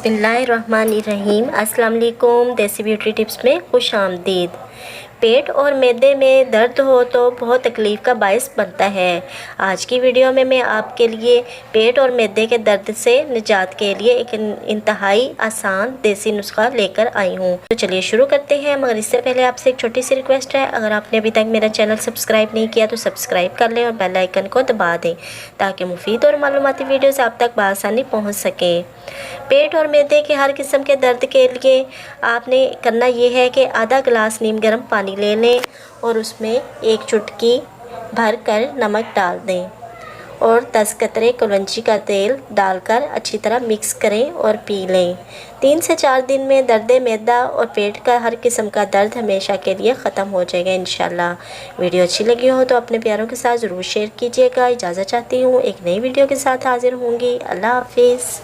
बिस्मिल्लाहिर्रहमानिर्रहीम। अस्सलाम वालेकुम। देसी ब्यूटी टिप्स में खुश आमदीद। पेट और मैदे में दर्द हो तो बहुत तकलीफ़ का बायस बनता है। आज की वीडियो में मैं आपके लिए पेट और मैदे के दर्द से निजात के लिए एक इंतहाई आसान देसी नुस्खा लेकर आई हूँ। तो चलिए शुरू करते हैं, मगर इससे पहले आपसे एक छोटी सी रिक्वेस्ट है, अगर आपने अभी तक मेरा चैनल सब्सक्राइब नहीं किया तो सब्सक्राइब कर लें और बेल आइकन को दबा दें ताकि मुफीद और मालूमाती वीडियोस आप तक बआसानी पहुँच सकें। पेट और मैदे के हर किस्म के दर्द के लिए आपने करना ये है कि आधा गिलास नीम गर्म पानी ले लें और उसमें एक चुटकी भर कर नमक डाल दें और 10 कतरे कलौंजी का तेल डालकर अच्छी तरह मिक्स करें और पी लें। 3 से 4 दिन में दर्द मैदा और पेट का हर किस्म का दर्द हमेशा के लिए ख़त्म हो जाएगा इंशाल्लाह। वीडियो अच्छी लगी हो तो अपने प्यारों के साथ ज़रूर शेयर कीजिएगा। इजाज़त चाहती हूँ, एक नई वीडियो के साथ हाजिर होंगी। अल्लाह हाफिज़।